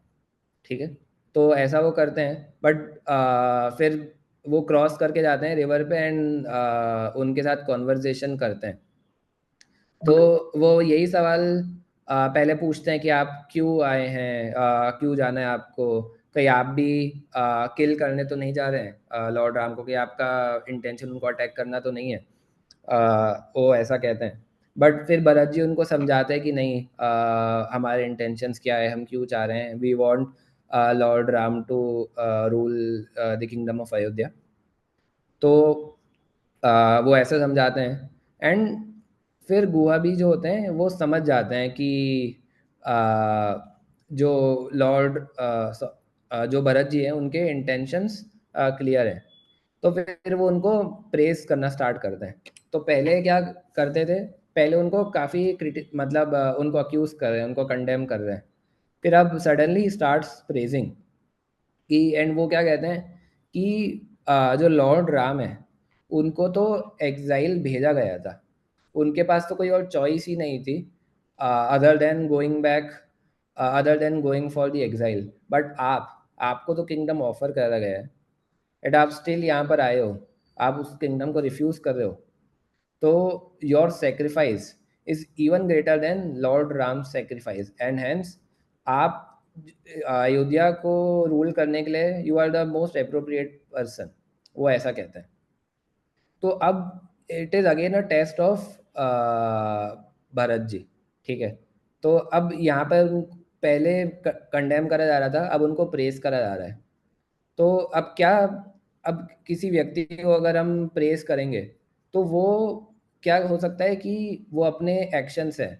ठीक है, तो ऐसा वो करते हैं, बट फिर वो क्रॉस करके जाते हैं रिवर पे, एंड उनके साथ कॉन्वर्जेशन करते हैं। तो वो यही सवाल पहले पूछते हैं कि आप क्यों आए हैं, क्यों जाना है आपको, कहीं आप भी किल करने तो नहीं जा रहे हैं लॉर्ड राम को, कि आपका इंटेंशन उनको अटैक करना तो नहीं है। वो ऐसा कहते हैं, बट फिर भरत जी उनको समझाते हैं कि नहीं, हमारे इंटेंशंस क्या है, हम क्यों चाह रहे हैं, we want lord Ram to rule the kingdom of Ayodhya. तो वो ऐसे समझाते हैं, एंड फिर गुहा भी जो होते हैं वो समझ जाते हैं कि अ, जो लॉर्ड जो भरत जी हैं उनके इंटेंशंस क्लियर हैं। तो फिर वो उनको प्रेस करना स्टार्ट करते हैं। तो पहले क्या करते थे, पहले उनको काफ़ी मतलब उनको अक्यूज कर रहे हैं, उनको कंडेम कर रहे हैं। फिर अब सडनली स्टार्ट्स प्रेजिंग कि, एंड वो क्या कहते हैं कि जो लॉर्ड राम है उनको तो एग्जाइल भेजा गया था, उनके पास तो कोई और चॉइस ही नहीं थी other than going back, other than going for the exile. But आपको तो किंगडम ऑफर करा गया है, एंड आप स्टिल यहाँ पर आए हो, आप उस किंगडम को रिफ्यूज़ कर रहे हो। तो your sacrifice is even greater than lord Ram sacrifice, and hence आप अयोध्या को रूल करने के लिए you are the most appropriate person, वो ऐसा कहते हैं। तो अब it is again a test of Bharat ji, ठीक है। तो अब यहाँ पर पहले कंडेम करा जा रहा था, अब उनको प्रेस करा जा रहा है। तो अब क्या, अब किसी व्यक्ति को अगर हम प्रेस करेंगे तो वो क्या हो सकता है कि वो अपने एक्शंस है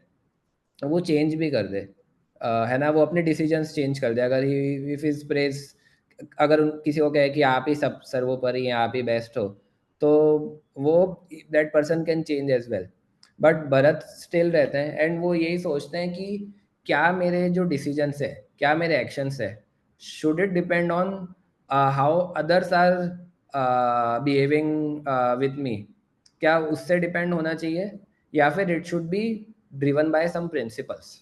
वो चेंज भी कर दे, है ना, वो अपने डिसीजंस चेंज कर दे अगर ही इफ इज प्रेस, अगर किसी को कहे कि आप ही सब सर्वोपरि हैं, आप ही बेस्ट हो, तो वो that person can change as well. But Bharat still रहते हैं एंड वो यही सोचते हैं कि क्या मेरे जो डिसीजंस है, क्या मेरे एक्शंस है, should it depend on how others are behaving with me, क्या उससे डिपेंड होना चाहिए, या फिर it should be driven by some principles.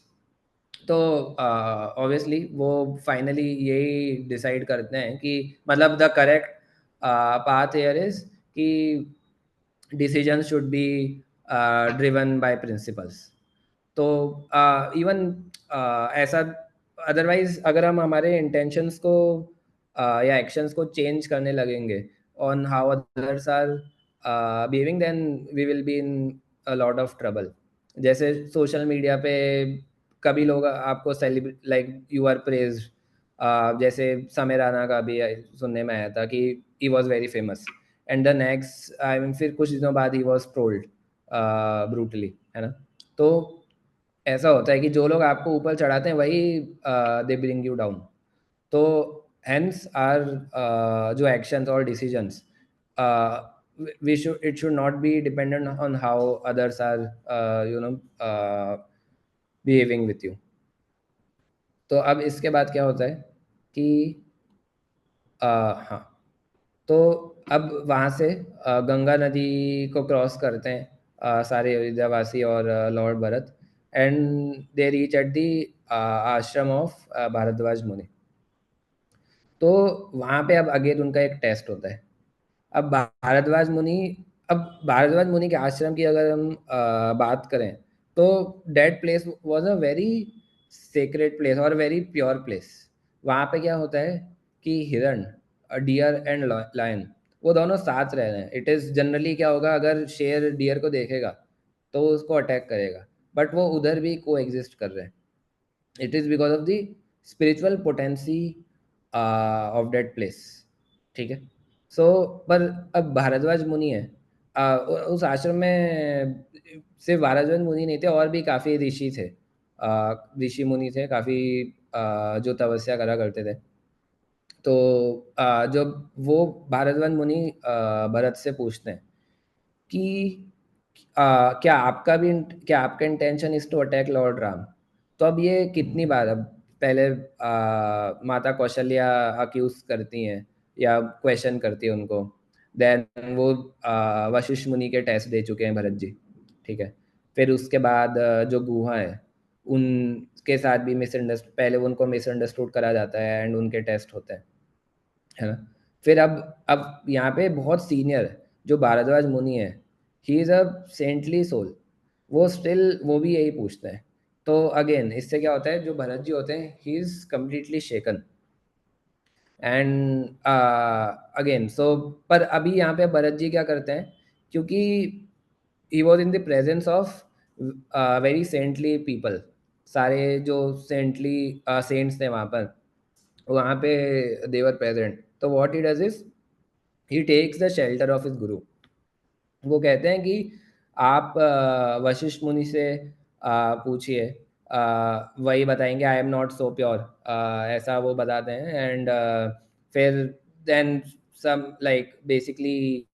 तो ऑब्वियसली वो फाइनली यही डिसाइड करते हैं कि मतलब the correct path here is कि decision should be driven by principles. तो इवन ऐसा, अदरवाइज अगर हम हमारे इंटेंशंस को या एक्शंस को चेंज करने लगेंगे on how others are behaving, then we will be in a lot of trouble. जैसे सोशल मीडिया पे कभी लोग आपको celebrate like you are praised, जैसे समय राणा का भी सुनने में आया था कि he was very famous and the next I mean फिर कुछ दिनों बाद ही वॉज ट्रोल्ड ब्रूटली, है ना। तो ऐसा होता है कि जो लोग आपको ऊपर चढ़ाते हैं वही दे ब्रिंग यू डाउन। तो हेंस आर जो एक्शंस और decisions, we should it should not be dependent on how others are you know behaving with you. तो अब इसके बाद क्या होता है कि हाँ, तो अब वहाँ से गंगा नदी को क्रॉस करते हैं सारे अयोध्यावासी और Lord Bharat, and they reach at the आश्रम ऑफ भारद्वाज मुनि। तो वहाँ पे अब अगेन उनका एक टेस्ट होता है। अब भारद्वाज मुनि, अब भारद्वाज मुनि के आश्रम की अगर हम बात करें तो that place was a very sacred place और वेरी प्योर प्लेस। वहाँ पे क्या होता है कि हिरण, डियर एंड लायन, वो दोनों साथ रह रहे हैं। इट इज़ जनरली क्या होगा, अगर शेर डियर को देखेगा तो वो उसको अटैक करेगा, बट वो उधर भी को एग्जिस्ट कर रहे हैं। It is because of the spiritual potency of that place, ठीक है। सो पर अब भारद्वाज मुनि है, उस आश्रम में सिर्फ भारद्वाज मुनि नहीं थे, और भी काफ़ी ऋषि थे, ऋषि मुनि थे काफ़ी, जो तपस्या करा करते थे। तो जब वो भारद्वाज मुनि भरत से पूछते हैं कि क्या आपका intention is to attack lord Ram. तो अब ये कितनी बार, अब पहले माता कौशल्या अक्यूज करती हैं या क्वेश्चन करती है उनको, देन वो वशिष्ठ मुनि के टेस्ट दे चुके हैं भरत जी, ठीक है। फिर उसके बाद जो गुहा है उनके साथ भी मिसअंडरस्टूड, पहले उनको मिसअंडरस्टूड करा जाता है एंड उनके टेस्ट होते हैं, है ना। फिर अब यहाँ पे बहुत सीनियर जो भारद्वाज मुनि है, he is a saintly soul, वो स्टिल वो भी यही पूछते हैं। तो अगेन इससे क्या होता है, जो भरत जी होते हैं he is completely shaken and again so, पर अभी यहाँ पे भरत जी क्या करते हैं, क्योंकि he was in the presence of very saintly people, सारे जो सेंटली सेंट्स थे वहाँ पे देवर प्रेजेंट। तो what he does is he takes the shelter of his guru. वो कहते हैं कि आप वशिष्ठ मुनि से पूछिए, वही बताएंगे, I am not so pure, ऐसा वो बताते हैं। एंड फिर then some like basically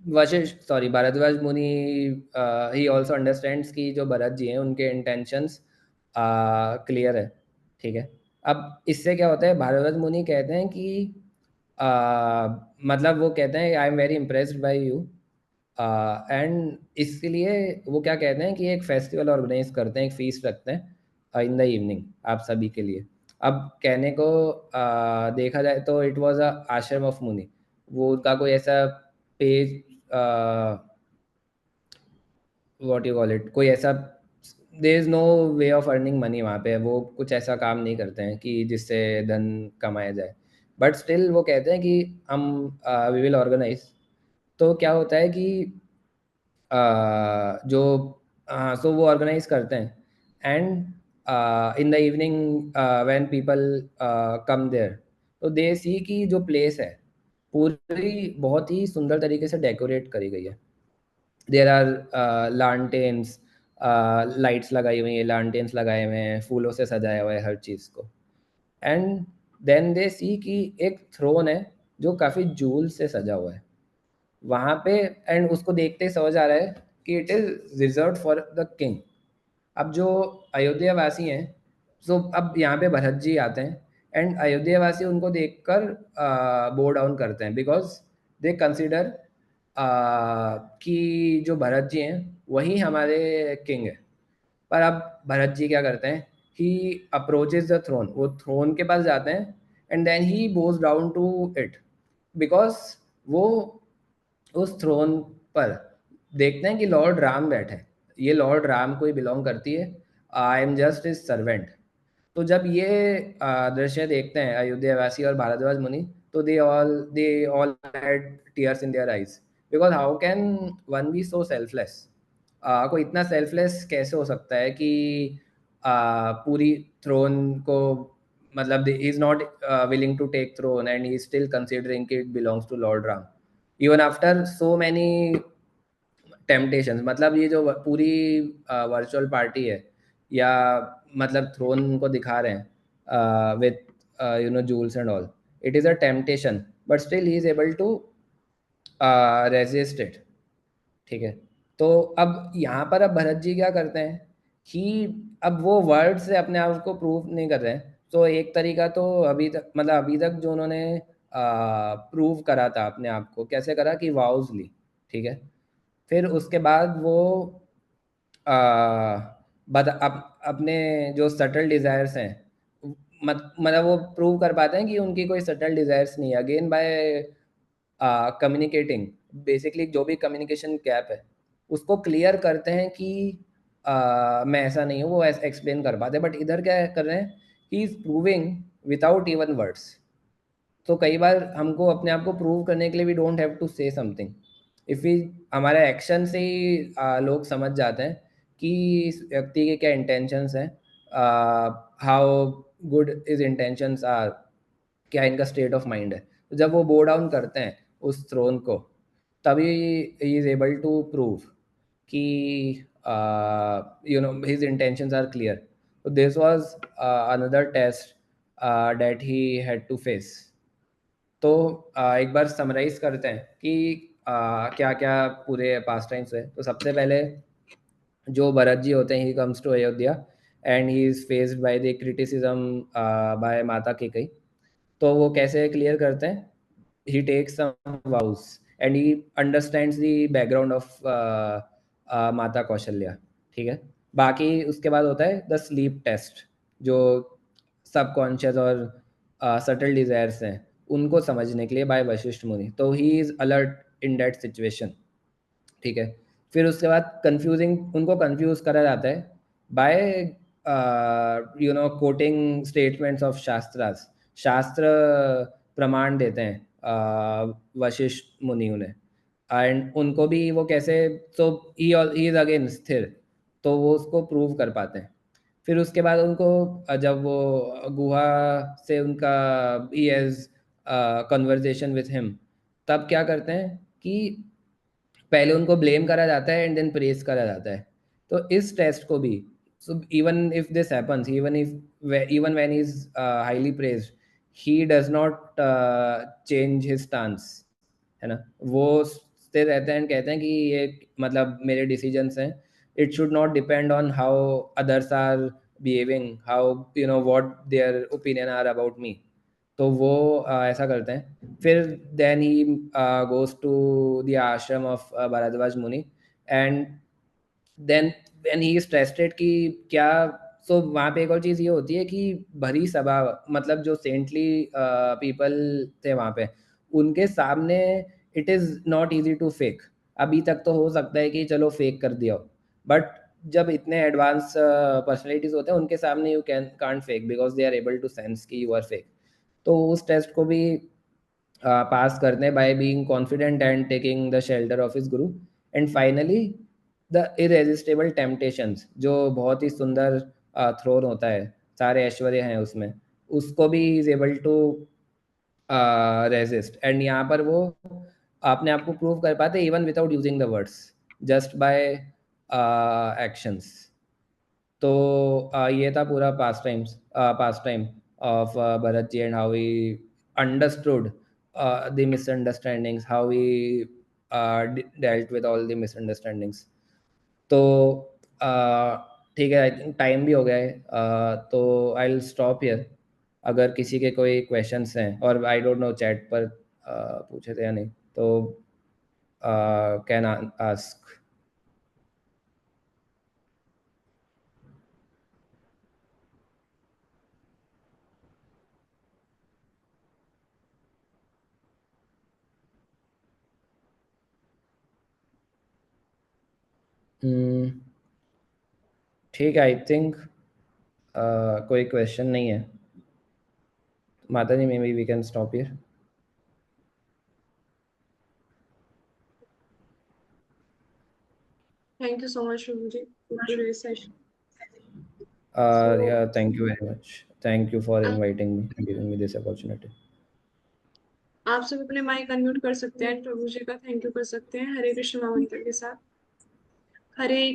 Vashishtha sorry Bharadwaj Muni he also understands कि जो भरत जी हैं उनके इंटेंशंस क्लियर है, ठीक है। अब इससे क्या होता है, भारद्वाज मुनि कहते हैं कि मतलब वो कहते हैं I am very impressed by you, and इसके लिए वो क्या कहते हैं कि एक फेस्टिवल ऑर्गेनाइज करते हैं, एक फीस्ट रखते हैं इन द इवनिंग आप सभी के लिए। अब कहने को देखा जाए तो इट वाज अ आश्रम ऑफ मुनि, वो उनका कोई ऐसा page, what you call it, कोई ऐसा, there is no way of earning money वहाँ पे, वो कुछ ऐसा काम नहीं करते हैं कि जिससे धन कमाया जाए। बट स्टिल वो कहते हैं कि हम वी विल ऑर्गेनाइज तो क्या होता है कि जो सो वो ऑर्गेनाइज करते हैं, and in the evening when people come there, तो दे सी कि जो प्लेस है पूरी बहुत ही सुंदर तरीके से डेकोरेट करी गई है। देर आर लालटेन्स, लाइट्स लगाई हुई हैं, लालटेन्स लगाए हुए हैं, फूलों से सजाया हुआ है हर चीज़ को। एंड देन दे सी कि एक थ्रोन है जो काफ़ी जूल से सजा हुआ है वहाँ पे, एंड उसको देखते ही समझ आ रहा है कि it is reserve for the king. अब जो अयोध्या वासी हैं, सो अब यहाँ पे भरत जी आते हैं, एंड अयोध्या वासी उनको देखकर बो डाउन करते हैं, बिकॉज दे कंसिडर कि जो भरत जी हैं वही हमारे किंग है। पर अब भरत जी क्या करते हैं, ही अप्रोचेज द थ्रोन, वो थ्रोन के पास जाते हैं, and then he goes down to it, because वो उस थ्रोन पर देखते हैं कि लॉर्ड राम बैठे हैं, ये लॉर्ड राम को ही बिलोंग करती है, I am just is servant. तो जब ये दृश्य देखते हैं अयोध्या वासी और भारद्वाज मुनि, तो they all had tears in their eyes, because how can one be so selfless, कोई इतना सेल्फलेस कैसे हो सकता है कि पूरी थ्रोन को, मतलब he is not willing to take throne and he is still considering कि it belongs to lord Ram even after so many temptations. मतलब ये जो पूरी वर्चुअल पार्टी है, या मतलब थ्रोन को दिखा रहे हैं with jewels and all, it is a temptation, but still he is able to resist it. ठीक है। तो अब यहाँ पर अब भरत जी क्या करते हैं कि अब वो वर्ड से अपने आप को प्रूव नहीं कर रहे हैं। तो एक तरीका तो अभी तक, मतलब अभी तक जो उन्होंने प्रूव करा था अपने आप को, कैसे करा कि वाउज ली। ठीक है। फिर उसके बाद वो अपने जो सटल डिज़ायर्स हैं, मतलब वो प्रूव कर पाते हैं कि उनकी कोई सटल डिज़ायर्स नहीं है, अगेन बाय कम्युनिकेटिंग। बेसिकली जो भी कम्युनिकेशन गैप है उसको क्लियर करते हैं कि मैं ऐसा नहीं हूँ, वो ऐसा एक्सप्लेन कर पाते हैं। बट इधर क्या कर रहे हैं, he is proving without even words. तो कई बार हमको अपने आप को प्रूव करने के लिए we don't have to say something, if we, हमारे एक्शन से ही लोग समझ जाते हैं कि इस व्यक्ति के क्या इंटेंशंस हैं, how good is intentions are, क्या इनका स्टेट ऑफ माइंड है। तो जब वो बो डाउन करते हैं उस थ्रोन को, तभी he is able to prove कि हिज इंटेंशंस आर क्लियर। तो this was another test that he had to face. तो एक बार समराइज करते हैं कि क्या क्या पूरे पास टाइम्स है। तो सबसे पहले जो भरत जी होते हैं, he comes to Ayodhya and he is faced by the criticism by Mata Kaikeyi. तो वो कैसे क्लियर करते हैं, he takes some vows and he understands the background of माता कौशल्या। ठीक है। बाकी उसके बाद होता है द स्लीप टेस्ट, जो सबकॉन्शियस और सटल डिजायर्स हैं उनको समझने के लिए बाय वशिष्ठ मुनि। तो he is alert in that situation. ठीक है। फिर उसके बाद कंफ्यूजिंग, उनको कंफ्यूज करा जाता है bye coating statements of shastras. शास्त्र प्रमाण देते हैं वशिष्ठ मुनि उन्हें, एंड उनको भी वो कैसे, तो ही इज अगेन स्थिर, तो वो उसको प्रूव कर पाते हैं। फिर उसके बाद उनको जब वो गुहा से उनका he has conversation with him, तब क्या करते हैं कि पहले उनको ब्लेम करा जाता है एंड देन प्रेज करा जाता है। तो इस टेस्ट को भी, so even if this happens, even when he is highly praised, he does not change his stance, है ना। वो स्थिर रहते हैं, कहते हैं कि ये मतलब मेरे डिसीजंस हैं, it should not depend on how others are behaving, how what their opinion are about me. तो वो ऐसा करते हैं। फिर then he goes to the ashram of Bharadwaj Muni, and then when he is tested कि क्या, सो वहाँ पे एक और चीज़ ये होती है कि भरी सभा, मतलब जो सेंटली पीपल थे वहाँ पे, उनके सामने it is not easy to fake. अभी तक तो हो सकता है कि चलो फेक कर दिया हो, बट जब इतने एडवांस पर्सनैलिटीज होते हैं उनके सामने you can't fake, because they are able to sense कि यू आर फेक। तो उस टेस्ट को भी पास करते हैं by being confident and taking the shelter of his guru. And finally the irresistible temptations, जो बहुत ही सुंदर थ्रोन होता है, सारे ऐश्वर्य हैं उसमें, उसको भी is able to resist. And यहाँ पर वो अपने आप को प्रूव कर पाते even without using the words, just by actions. तो ये था पूरा पास टाइम ऑफ Bharat ji, and how he understood the misunderstandings, how he dealt with all the misunderstandings. तो uh, ठीक है, आई थिंक टाइम भी हो गया है, तो आई विल स्टॉप हियर। अगर किसी के कोई क्वेश्चंस हैं, और आई डोंट नो चैट पर पूछे थे या नहीं, तो कैन आस्क। ठीक है, आई थिंक कोई क्वेश्चन नहीं है। माता जी, may be we can stop here. Thank you so much, Shubhji, for today's session. Yeah, So, thank you very much, thank you for आप inviting me and giving me this opportunity। आप सब अपने mic unmute कर सकते हैं, प्रभु जी का thank you कर सकते हैं हरे कृष्ण मंत्र के साथ। हरे